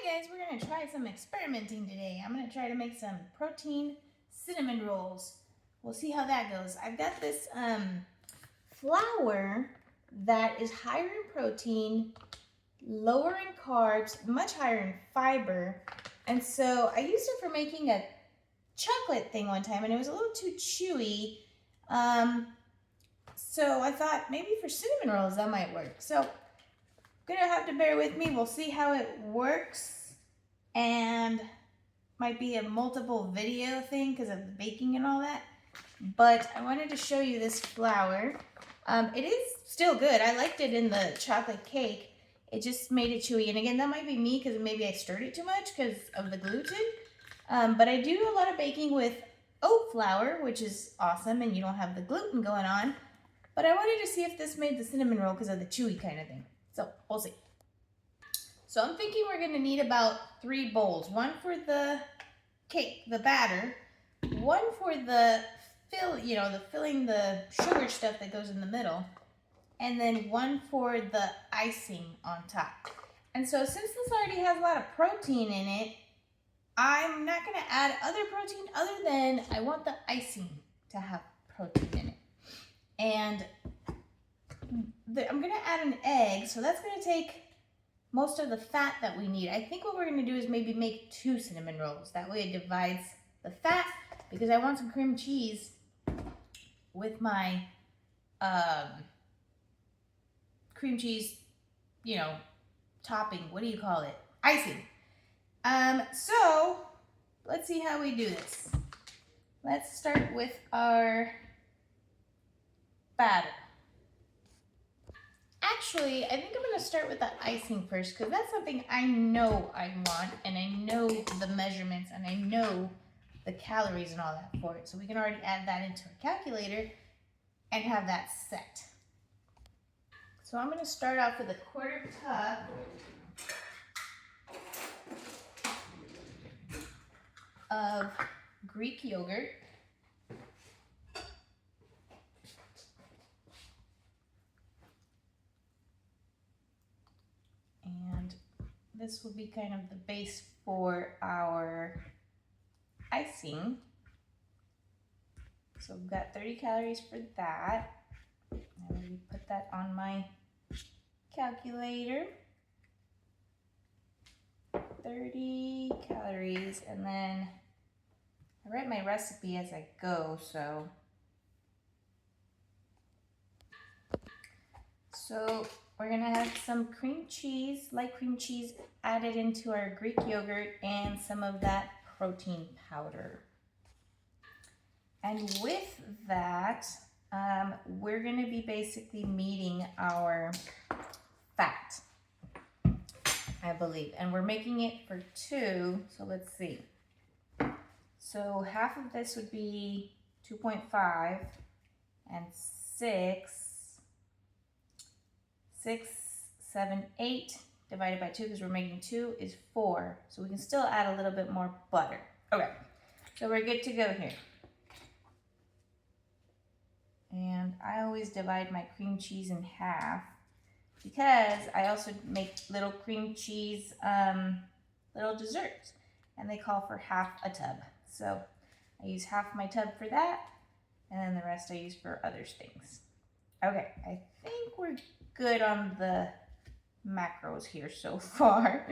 Hi guys, we're going to try some experimenting today. I'm going to try to make some protein cinnamon rolls. We'll see how that goes. I've got this flour that is higher in protein, lower in carbs, much higher in fiber. And so I used it for making a chocolate thing one time and it was a little too chewy. So I thought maybe for cinnamon rolls that might work. So gonna have to bear with me. We'll see how it works, and might be a multiple video thing because of the baking and all that. But I wanted to show you this flour. It is still good. I liked it in the chocolate cake. It just made it chewy. And again, that might be me because maybe I stirred it too much because of the gluten. But I do a lot of baking with oat flour, which is awesome, and you don't have the gluten going on. But I wanted to see if this made the cinnamon roll because of the chewy kind of thing. So we'll see. So I'm thinking we're going to need about 3 bowls. One for the cake, the batter. One for the filling the sugar stuff that goes in the middle. And then one for the icing on top. And so since this already has a lot of protein in it, I'm not going to add other protein other than I want the icing to have protein in it. And I'm going to add an egg, so that's going to take most of the fat that we need. I think what we're going to do is maybe make 2 cinnamon rolls. That way it divides the fat, because I want some cream cheese with my cream cheese, topping. What do you call it? Icing. So let's see how we do this. Let's start with our batter. Actually, I think I'm going to start with the icing first because that's something I know I want, and I know the measurements, and I know the calories and all that for it. So we can already add that into our calculator and have that set. So I'm going to start off with a 1/4 cup of Greek yogurt. And this will be kind of the base for our icing. So we've got 30 calories for that. And we put that on my calculator. 30 calories, and then I write my recipe as I go, so we're gonna have some cream cheese, light cream cheese, added into our Greek yogurt and some of that protein powder. And with that, we're gonna be basically meeting our fat, I believe. And we're making it for 2, so let's see. So half of this would be 2.5, and 6, 7, 8 divided by 2, because we're making 2, is 4. So we can still add a little bit more butter. Okay, so we're good to go here. And I always divide my cream cheese in half because I also make little cream cheese, little desserts, and they call for half a tub. So I use half my tub for that, and then the rest I use for other things. Okay, I think we're good on the macros here so far.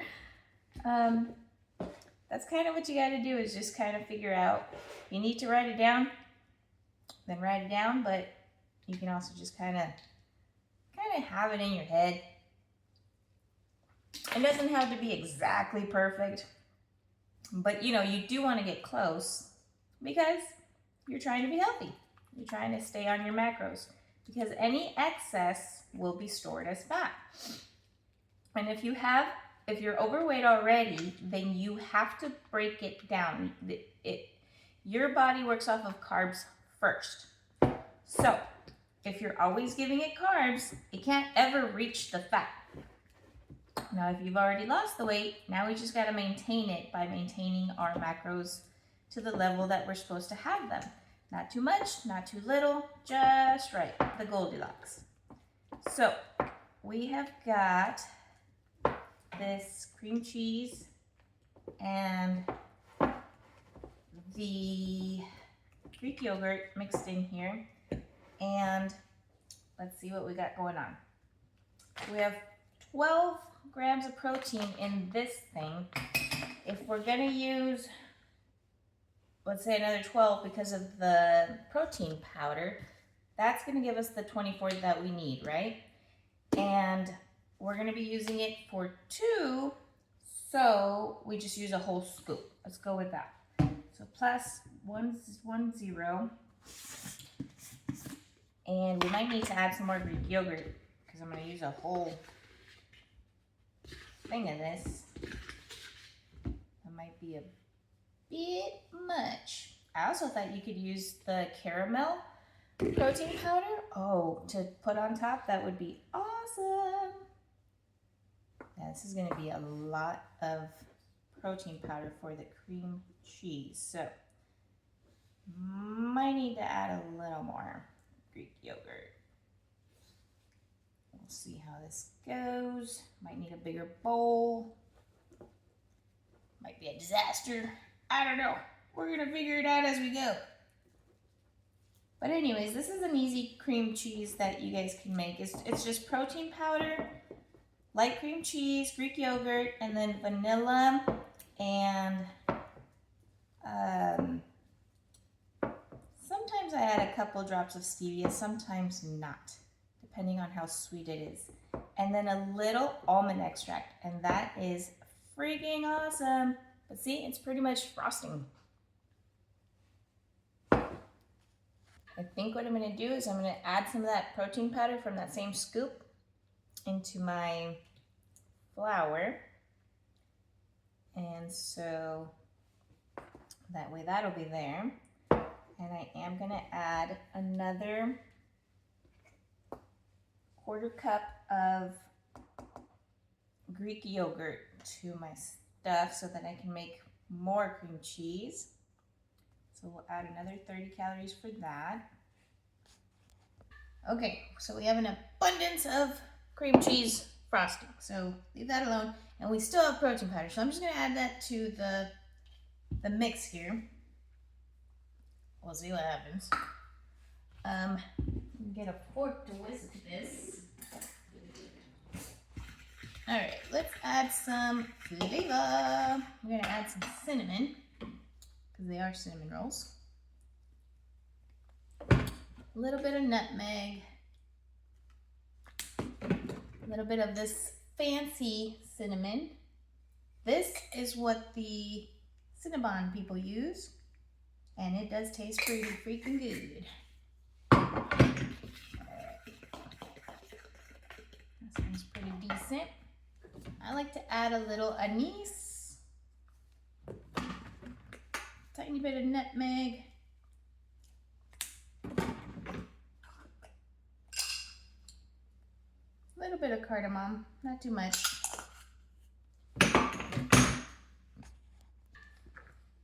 That's kind of what you got to do, is just kind of figure out. If you need to write it down, then write it down, but you can also just kind of have it in your head. It doesn't have to be exactly perfect, but you do want to get close because you're trying to be healthy. You're trying to stay on your macros, because any excess will be stored as fat. And if you're overweight already, then you have to break it down. Your body works off of carbs first. So if you're always giving it carbs, it can't ever reach the fat. Now, if you've already lost the weight, now we just got to maintain it by maintaining our macros to the level that we're supposed to have them. Not too much, not too little, just right, the Goldilocks. So we have got this cream cheese and the Greek yogurt mixed in here. And let's see what we got going on. We have 12 grams of protein in this thing. If we're gonna use, let's say another 12 because of the protein powder, that's gonna give us the 24 that we need, right? And we're gonna be using it for 2, so we just use a whole scoop. Let's go with that. So plus 110. And we might need to add some more Greek yogurt because I'm gonna use a whole thing of this. That might be a bit much. I also thought you could use the caramel protein powder. Oh, to put on top, that would be awesome. Yeah, this is gonna be a lot of protein powder for the cream cheese. So, might need to add a little more Greek yogurt. We'll see how this goes. Might need a bigger bowl. Might be a disaster. I don't know. We're gonna figure it out as we go. But anyways, this is an easy cream cheese that you guys can make. It's just protein powder, light cream cheese, Greek yogurt, and then vanilla and sometimes I add a couple drops of stevia, sometimes not, depending on how sweet it is. And then a little almond extract, and that is freaking awesome. But see, it's pretty much frosting. I think what I'm gonna do is I'm gonna add some of that protein powder from that same scoop into my flour. And so that way that'll be there. And I am gonna add another 1/4 cup of Greek yogurt to my stuff so that I can make more cream cheese. So we'll add another 30 calories for that. Okay, so we have an abundance of cream cheese frosting. So leave that alone. And we still have protein powder. So I'm just gonna add that to the mix here. We'll see what happens. Get a fork to whisk this. All right, let's add some flavor. We're gonna add some cinnamon because they are cinnamon rolls. A little bit of nutmeg. A little bit of this fancy cinnamon. This is what the Cinnabon people use, and it does taste pretty freaking good. Alright. That sounds pretty decent. I like to add a little anise, tiny bit of nutmeg, a little bit of cardamom, not too much.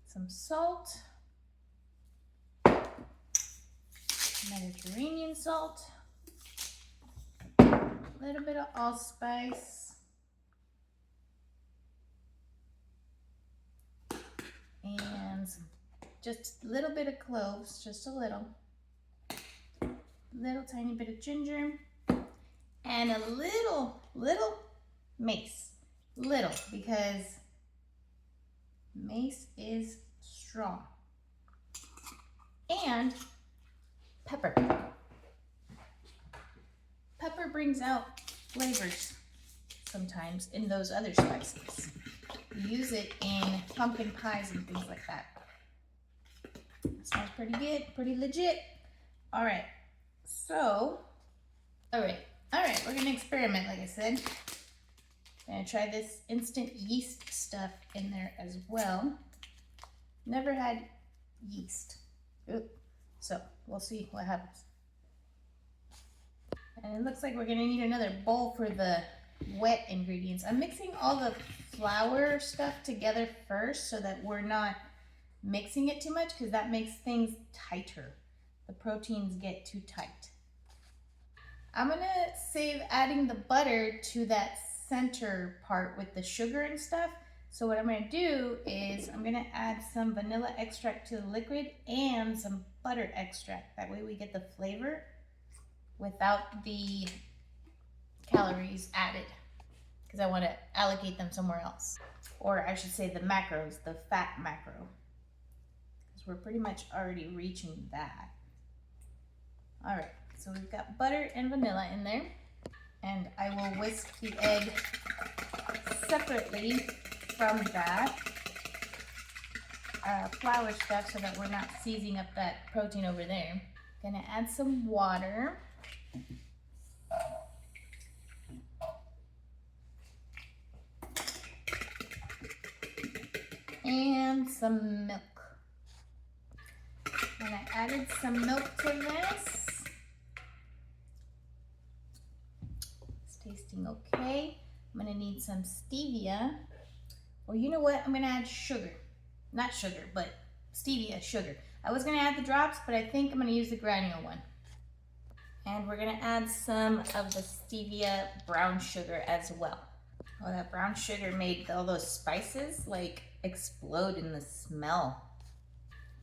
Some salt, Mediterranean salt, a little bit of allspice, and just a little bit of cloves, just a little tiny bit of ginger, and a little mace, little, because mace is strong, and pepper. Pepper brings out flavors sometimes in those other spices. We use it in pumpkin pies and things like that. Smells pretty good, pretty legit. All right, so, all right, we're gonna experiment, like I said. I'm gonna try this instant yeast stuff in there as well. Never had yeast. Ooh. So we'll see what happens. And it looks like we're gonna need another bowl for the wet ingredients. I'm mixing all the flour stuff together first so that we're not mixing it too much, because that makes things tighter. The proteins get too tight. I'm gonna save adding the butter to that center part with the sugar and stuff So what I'm going to do is I'm going to add some vanilla extract to the liquid and some butter extract. That way we get the flavor without the calories added, because I want to allocate them somewhere else. Or I should say the macros, the fat macro, because we're pretty much already reaching that. All right, so we've got butter and vanilla in there, and I will whisk the egg separately from that flour stuff so that we're not seizing up that protein over there. Gonna add some water. And some milk. And I added some milk to this. It's tasting okay. I'm gonna need some stevia. Or you know what? I'm gonna add sugar. Not sugar, but stevia, sugar. I was gonna add the drops, but I think I'm gonna use the granule one. And we're gonna add some of the stevia brown sugar as well. Oh, that brown sugar made all those spices like explode in the smell.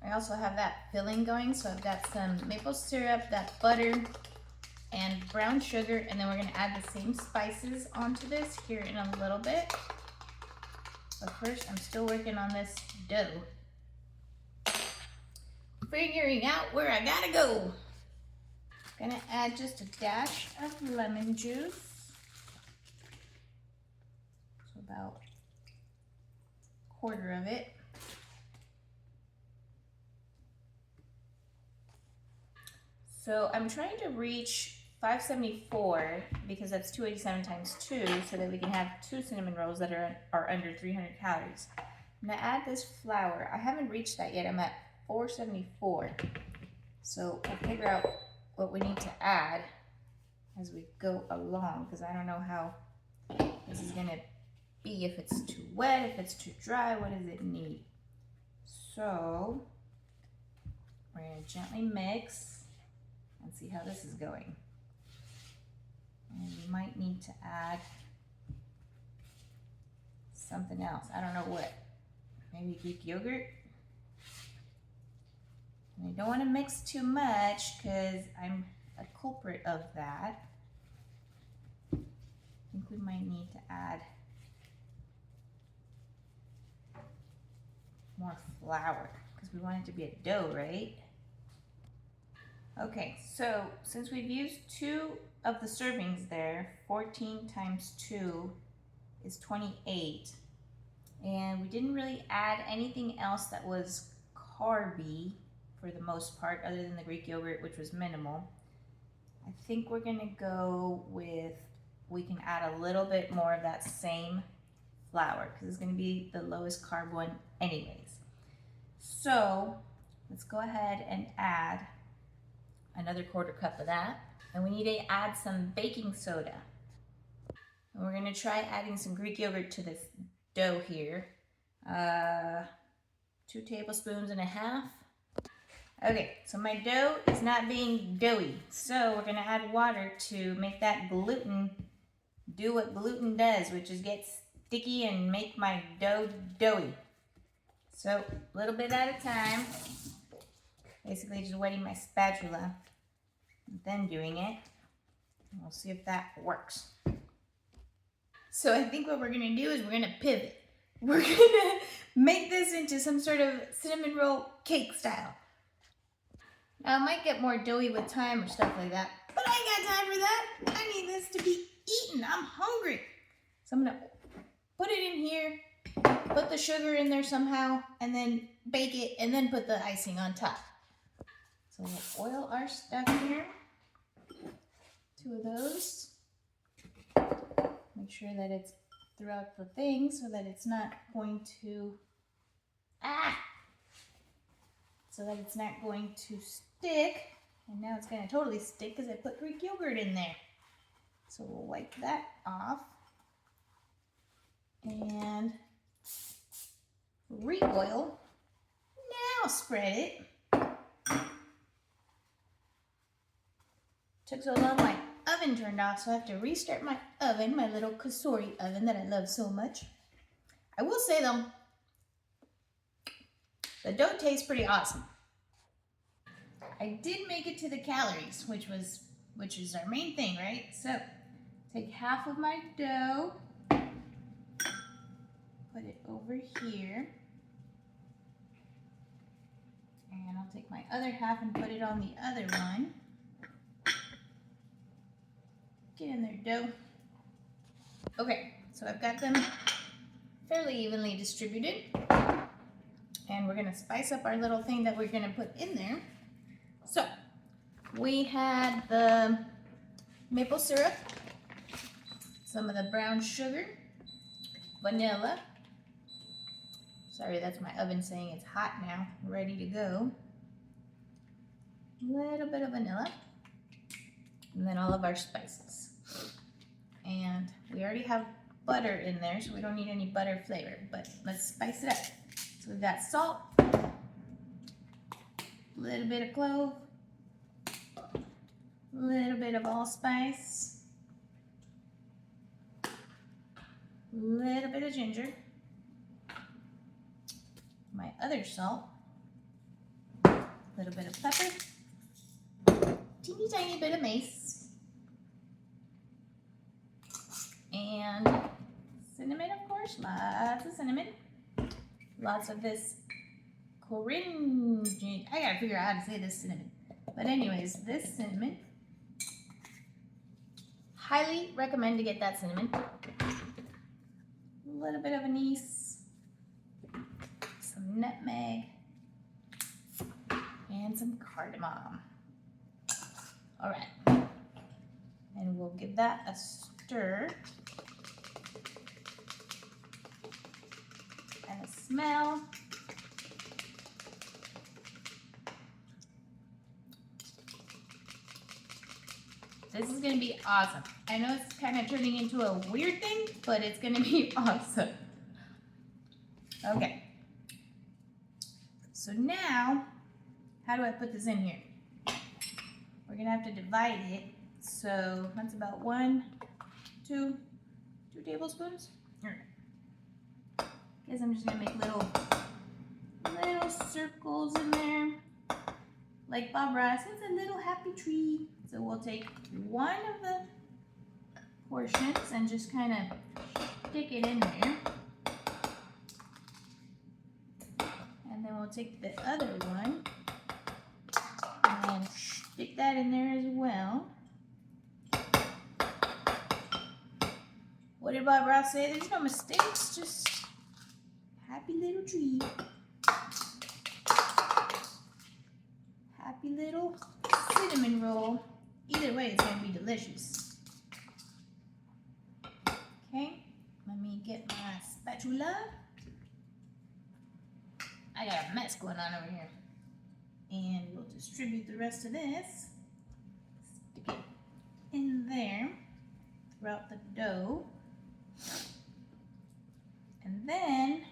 I also have that filling going, so I've got some maple syrup, that butter, and brown sugar, and then we're gonna add the same spices onto this here in a little bit. But first, I'm still working on this dough. Figuring out where I gotta go. Gonna add just a dash of lemon juice. So about a quarter of it. So I'm trying to reach 574 because that's 287 times 2, so that we can have 2 cinnamon rolls that are under 300 calories. I'm gonna add this flour. I haven't reached that yet. I'm at 474. So we'll figure out what we need to add as we go along, because I don't know how this is gonna be, if it's too wet, if it's too dry, what does it need? So we're gonna gently mix and see how this is going. And we might need to add something else. I don't know what. Maybe Greek yogurt. And I don't want to mix too much because I'm a culprit of that. I think we might need to add more flour because we want it to be a dough, right? Okay, so since we've used 2 of the servings there, 14 times 2 is 28. And we didn't really add anything else that was carby for the most part, other than the Greek yogurt, which was minimal. I think we're gonna go with, we can add a little bit more of that same flour because it's gonna be the lowest carb one anyways. So let's go ahead and add another quarter cup of that. And we need to add some baking soda. And we're gonna try adding some Greek yogurt to this dough here. 2 tablespoons and a half. Okay, so my dough is not being doughy. So we're gonna add water to make that gluten do what gluten does, which is get sticky and make my dough doughy. So a little bit at a time. Basically just wetting my spatula, then doing it. And we'll see if that works. So I think what we're gonna do is we're gonna pivot. We're gonna make this into some sort of cinnamon roll cake style. Now it might get more doughy with time or stuff like that, but I ain't got time for that. I need this to be eaten. I'm hungry. So I'm gonna put it in here, put the sugar in there somehow, and then bake it, and then put the icing on top. So we'll oil our stuff here. 2 of those. Make sure that it's throughout the thing so that it's not going to, so that it's not going to stick. And now it's going to totally stick because I put Greek yogurt in there. So we'll wipe that off. And re-oil. Now spread it. Took so long, my oven turned off, so I have to restart my oven, my little Cosori oven that I love so much. I will say though, the dough tastes pretty awesome. I did make it to the calories, which is our main thing, right? So take half of my dough, put it over here, and I'll take my other half and put it on the other one. Get in there, dough. Okay, so I've got them fairly evenly distributed, and we're gonna spice up our little thing that we're gonna put in there. So we had the maple syrup, some of the brown sugar, vanilla. Sorry, that's my oven saying it's hot now, ready to go. A little bit of vanilla, and then all of our spices. And we already have butter in there, so we don't need any butter flavor, but let's spice it up. So we've got salt, a little bit of clove, a little bit of allspice, a little bit of ginger, my other salt, a little bit of pepper, teeny tiny bit of mace, and cinnamon, of course, lots of cinnamon, lots of this Korinije. I gotta figure out how to say this cinnamon. But anyways, this cinnamon. Highly recommend to get that cinnamon. A little bit of anise, some nutmeg, and some cardamom. All right, and we'll give that a stir and a smell. This is gonna be awesome. I know it's kind of turning into a weird thing, but it's gonna be awesome. Okay. So now, how do I put this in here? We're gonna have to divide it. So that's about 2 tablespoons. All right. Guess I'm just gonna make little circles in there. Like Bob Ross, it's a little happy tree. So we'll take one of the portions and just kind of stick it in there. And then we'll take the other one and stick that in there as well. What did Bob Ross say? There's no mistakes, just happy little tree. Happy little cinnamon roll. Either way, it's going to be delicious. Okay, let me get my spatula. I got a mess going on over here. And we'll distribute the rest of this. Stick it in there throughout the dough. And then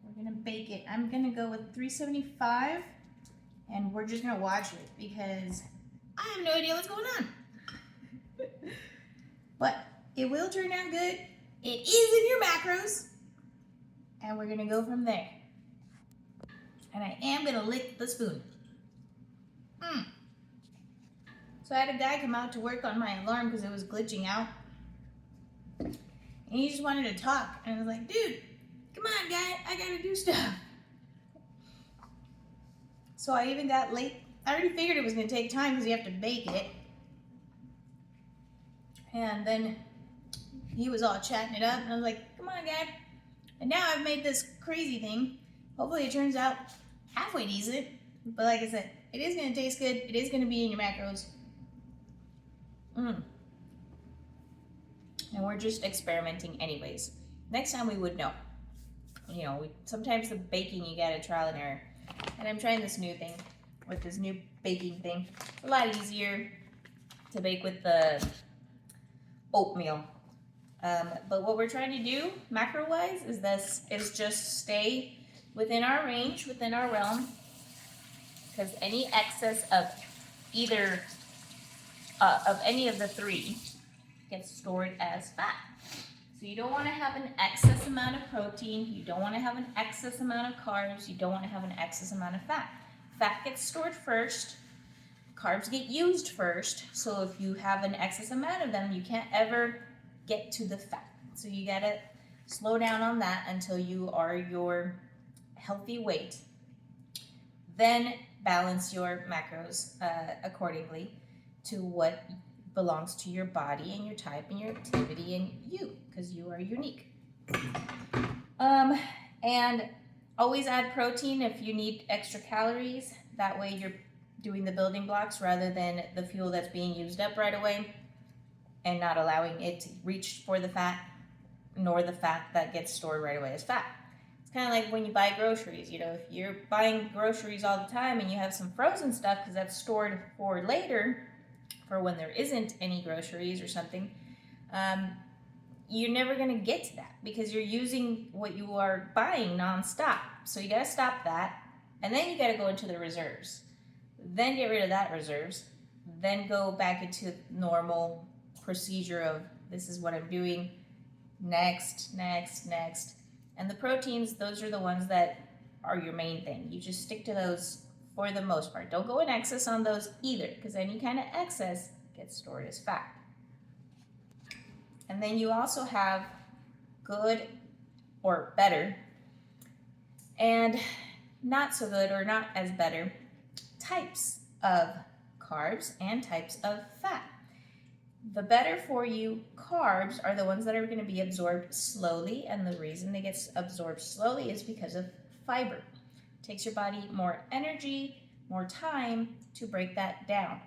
we're going to bake it. I'm going to go with 375. And we're just gonna watch it because I have no idea what's going on. But it will turn out good. It is in your macros. And we're gonna go from there. And I am gonna lick the spoon. So I had a guy come out to work on my alarm because it was glitching out. And he just wanted to talk. And I was like, dude, come on, guy, I gotta do stuff. So I even got late. I already figured it was going to take time because you have to bake it. And then he was all chatting it up. And I was like, come on, guy. And now I've made this crazy thing. Hopefully it turns out halfway decent. But like I said, it is going to taste good. It is going to be in your macros. And we're just experimenting anyways. Next time we would know. You know, sometimes the baking, you got to trial and error. And I'm trying this new thing, with this new baking thing. A lot easier to bake with the oatmeal. But what we're trying to do, macro-wise, is just stay within our range, within our realm. Because any excess of either, of any of the three gets stored as fat. So you don't want to have an excess amount of protein, you don't want to have an excess amount of carbs, you don't want to have an excess amount of fat. Fat gets stored first, carbs get used first, so if you have an excess amount of them, you can't ever get to the fat. So you gotta slow down on that until you are your healthy weight. Then balance your macros accordingly to what belongs to your body and your type and your activity and you, because you are unique. And always add protein if you need extra calories. That way you're doing the building blocks rather than the fuel that's being used up right away and not allowing it to reach for the fat, nor the fat that gets stored right away as fat. It's kind of like when you buy groceries. You know, if you're buying groceries all the time and you have some frozen stuff because that's stored for later, for when there isn't any groceries or something, you're never going to get to that because you're using what you are buying nonstop. So you got to stop that, and then you got to go into the reserves. Then get rid of that reserves, then go back into normal procedure of this is what I'm doing, next. And the proteins, those are the ones that are your main thing. You just stick to those for the most part. Don't go in excess on those either, because any kind of excess gets stored as fat. And then you also have good or better and not so good or not as better types of carbs and types of fat. The better for you carbs are the ones that are going to be absorbed slowly, and the reason they get absorbed slowly is because of fiber. It takes your body more energy, more time to break that down.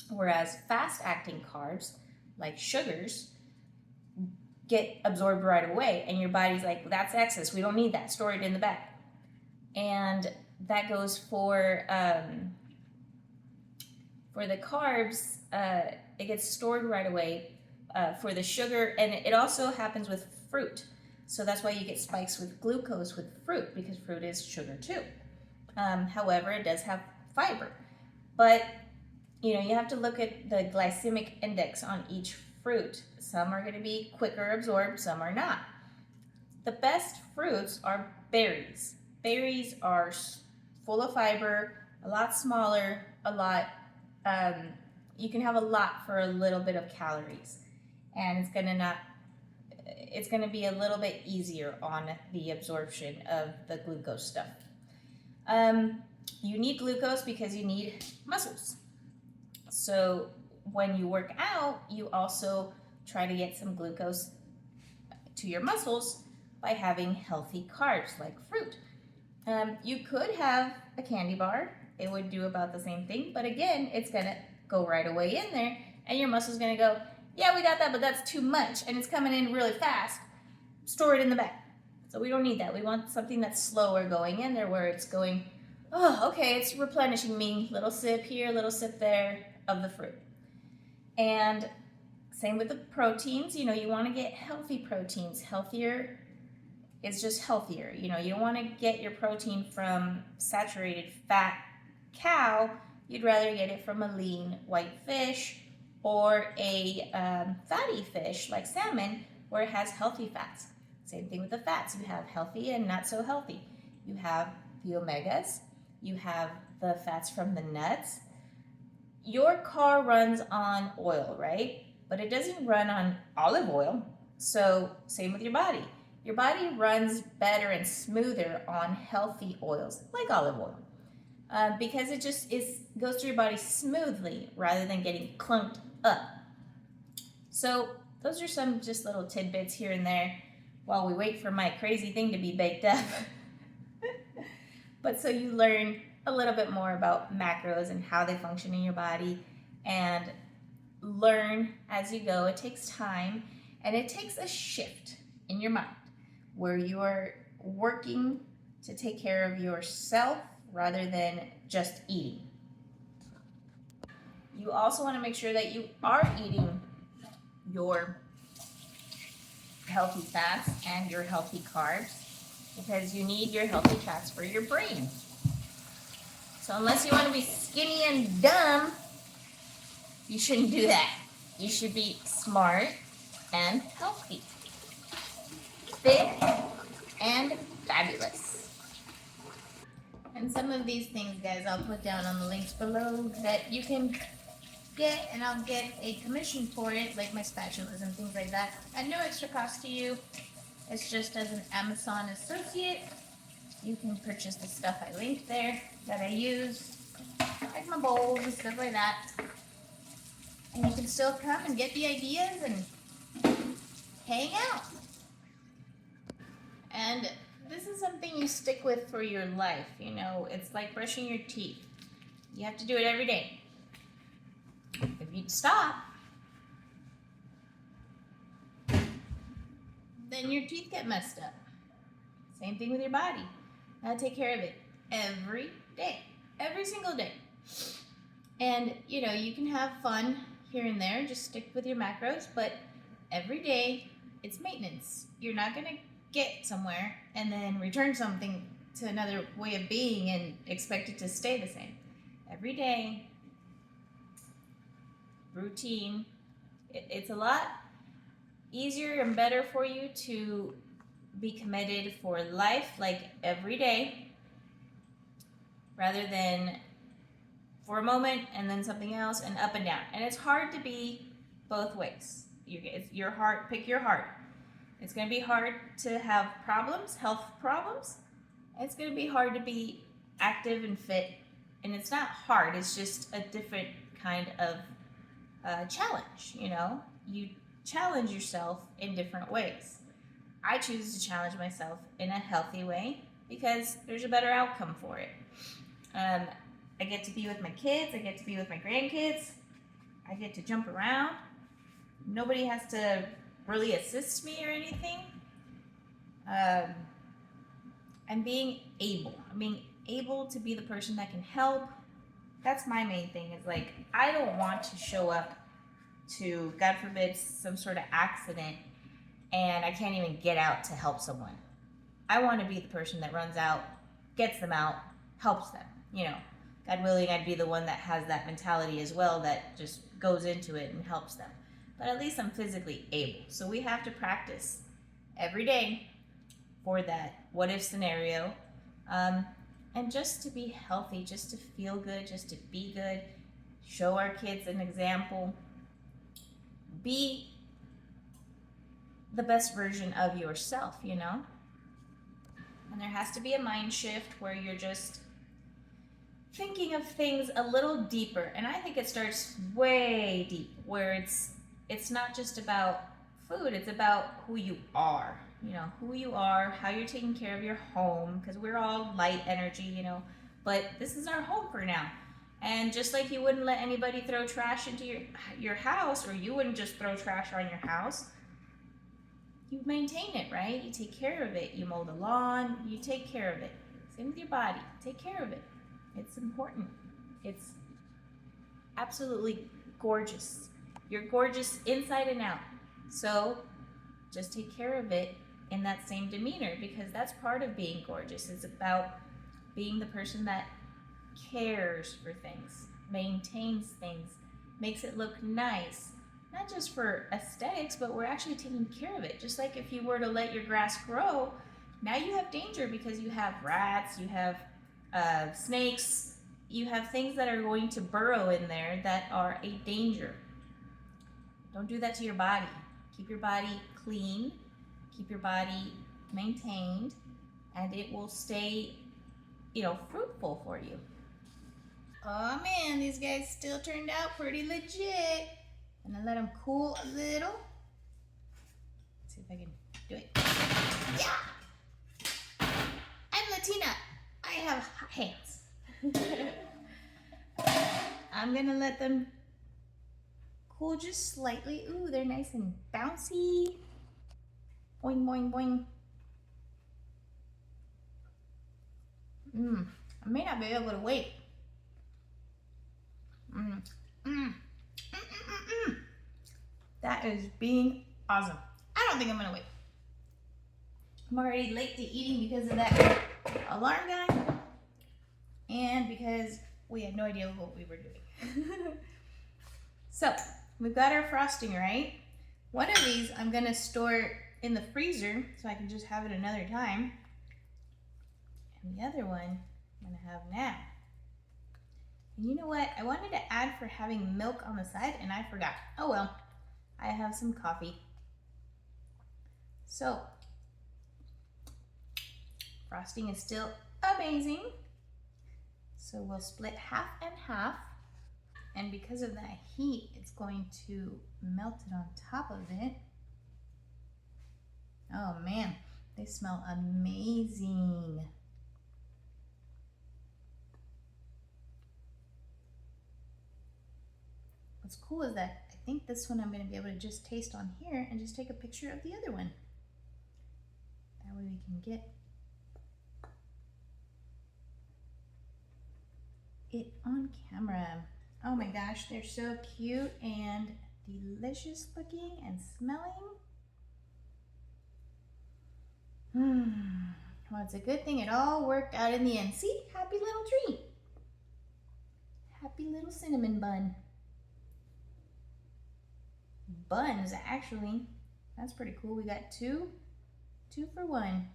Whereas fast-acting carbs, like sugars, get absorbed right away, and your body's like, that's excess, we don't need that, store it in the back. And that goes for the carbs, it gets stored right away. For the sugar, and it also happens with fruit. So that's why you get spikes with glucose with fruit, because fruit is sugar too. However, it does have fiber. But, you know, you have to look at the glycemic index on each fruit. Some are going to be quicker absorbed, some are not. The best fruits are berries. Berries are full of fiber, a lot smaller, you can have a lot for a little bit of calories, and it's going to be a little bit easier on the absorption of the glucose stuff. You need glucose because you need muscles. So when you work out, you also try to get some glucose to your muscles by having healthy carbs like fruit. You could have a candy bar. It would do about the same thing, but again, it's going to go right away in there, and your muscle's going to go, yeah, we got that, but that's too much, and it's coming in really fast. Store it in the back. So we don't need that. We want something that's slower going in there, where it's going, oh, okay, it's replenishing me. Little sip here, little sip there of the fruit. And same with the proteins. You know, you want to get healthy proteins. Healthier is just healthier. You know, you don't want to get your protein from saturated fat cow. You'd rather get it from a lean white fish or a fatty fish like salmon, where it has healthy fats. Same thing with the fats. You have healthy and not so healthy. You have the omegas. You have the fats from the nuts. Your car runs on oil, right? But it doesn't run on olive oil. So same with your body. Your body runs better and smoother on healthy oils, like olive oil. Because it just goes through your body smoothly rather than getting clumped up. So those are some just little tidbits here and there while we wait for my crazy thing to be baked up. But so you learn a little bit more about macros and how they function in your body, and learn as you go. It takes time, and it takes a shift in your mind where you are working to take care of yourself rather than just eating. You also want to make sure that you are eating your healthy fats and your healthy carbs, because you need your healthy fats for your brain. So unless you want to be skinny and dumb, you shouldn't do that. You should be smart and healthy. thick and fabulous. And some of these things, guys, I'll put down on the links below that you can get, and I'll get a commission for it, like my spatulas and things like that, at no extra cost to you. It's just as an Amazon associate, you can purchase the stuff I linked there that I use, like my bowls and stuff like that. And you can still come and get the ideas and hang out. And this is something you stick with for your life, you know. It's like brushing your teeth. You have to do it every day. If you stop, then your teeth get messed up. Same thing with your body. Now take care of it every day, every single day. And you know, you can have fun here and there, just stick with your macros, but every day it's maintenance. You're not gonna get somewhere and then return something to another way of being and expect it to stay the same. Every day, routine. It's a lot easier and better for you to be committed for life, like every day, rather than for a moment and then something else and up and down. And it's hard to be both ways. Your heart, pick your heart. It's going to be hard to have problems, health problems. It's going to be hard to be active and fit. And it's not hard, it's just a different kind of challenge, you know? You challenge yourself in different ways. I choose to challenge myself in a healthy way because there's a better outcome for it. I get to be with my kids, I get to be with my grandkids, I get to jump around. Nobody has to really assist me or anything. I'm being able to be the person that can help. That's my main thing, is like, I don't want to show up to, God forbid, some sort of accident and I can't even get out to help someone. I want to be the person that runs out, gets them out, helps them. You know, God willing, I'd be the one that has that mentality as well, that just goes into it and helps them. But at least I'm physically able. So we have to practice every day for that what if scenario. And just to be healthy, just to feel good, just to be good, show our kids an example, be the best version of yourself, you know? And there has to be a mind shift where you're just thinking of things a little deeper. And I think it starts way deep, where it's not just about food, it's about who you are. You know, who you are, how you're taking care of your home, because we're all light energy, you know, but this is our home for now. And just like you wouldn't let anybody throw trash into your house, or you wouldn't just throw trash on your house, you maintain it, right? You take care of it. You mow the lawn, you take care of it. Same with your body, take care of it. It's important. It's absolutely gorgeous. You're gorgeous inside and out. So just take care of it in that same demeanor, because that's part of being gorgeous. It's about being the person that cares for things, maintains things, makes it look nice, not just for aesthetics, but we're actually taking care of it. Just like if you were to let your grass grow, now you have danger because you have rats, you have snakes, you have things that are going to burrow in there that are a danger. Don't do that to your body. Keep your body clean, keep your body maintained, and it will stay, you know, fruitful for you. Oh man, these guys still turned out pretty legit. I'm gonna let them cool a little. Let's see if I can do it. Yeah! I'm Latina. I have hands. I'm gonna let them cool just slightly. Ooh, they're nice and bouncy. Boing, boing, boing. I may not be able to wait. That is being awesome. I don't think I'm gonna wait. I'm already late to eating because of that alarm guy, and because we had no idea what we were doing. So we've got our frosting, right? One of these I'm gonna store in the freezer so I can just have it another time. And the other one I'm gonna have now. And you know what? I wanted to add for having milk on the side and I forgot. Oh well, I have some coffee. So, frosting is still amazing. So we'll split half and half. And because of that heat, it's going to melt it on top of it. Oh man, they smell amazing. What's cool is that I think this one I'm going to be able to just taste on here and just take a picture of the other one. That way we can get it on camera. Oh my gosh, they're so cute and delicious looking and smelling. Well, it's a good thing it all worked out in the end. See, happy little tree. Happy little cinnamon bun. Buns, actually. That's pretty cool. We got two for one.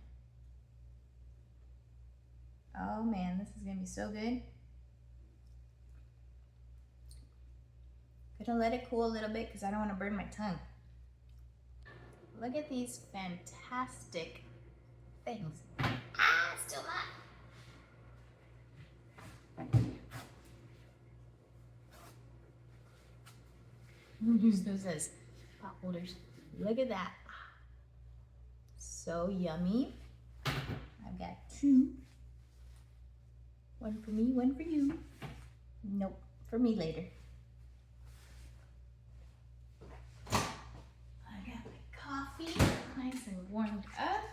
Oh man, this is gonna be so good. Gonna let it cool a little bit because I don't want to burn my tongue. Look at these fantastic things. Ah, it's still hot. We'll use those as pot holders. Look at that. So yummy. I've got two. One for me, one for you. Nope, for me later. I got my coffee nice and warmed up.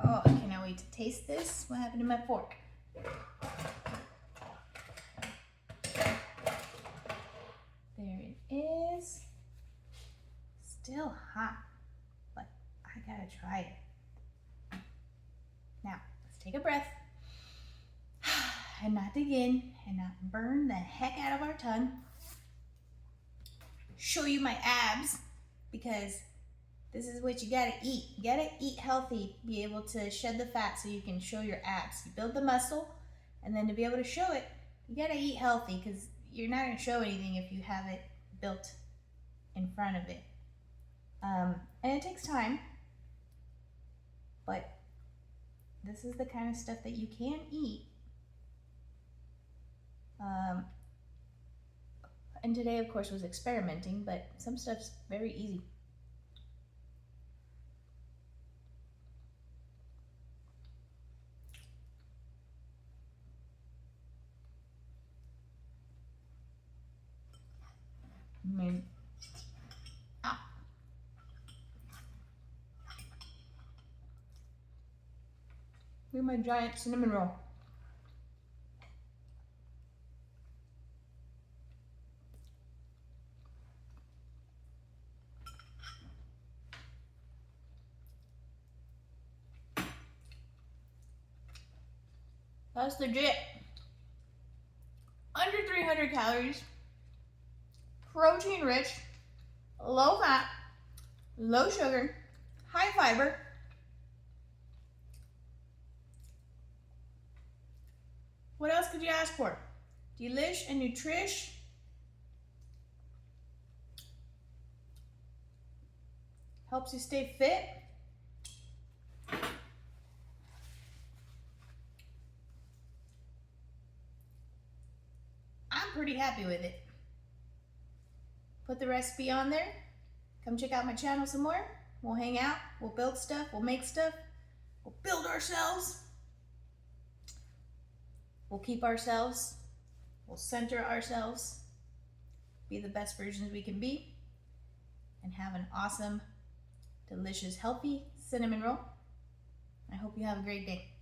Oh, I cannot wait to taste this. What happened to my fork? There it is. Still hot, but I gotta try it. Now, let's take a breath and not dig in and not burn the heck out of our tongue. Show you my abs because this is what you gotta eat. You gotta eat healthy, be able to shed the fat so you can show your abs. You build the muscle, and then to be able to show it, you gotta eat healthy because you're not gonna show anything if you have it built in front of it. And it takes time, but this is the kind of stuff that you can eat. And today, of course, was experimenting, but some stuff's very easy. Look at my giant cinnamon roll. That's legit. Under 300 calories, protein rich, low fat, low sugar, high fiber. What else could you ask for? Delish and nutrish. Helps you stay fit. I'm pretty happy with it. Put the recipe on there. Come check out my channel some more. We'll hang out. We'll build stuff. We'll make stuff. We'll build ourselves. We'll keep ourselves. We'll center ourselves. Be the best versions we can be. And have an awesome, delicious, healthy cinnamon roll. I hope you have a great day.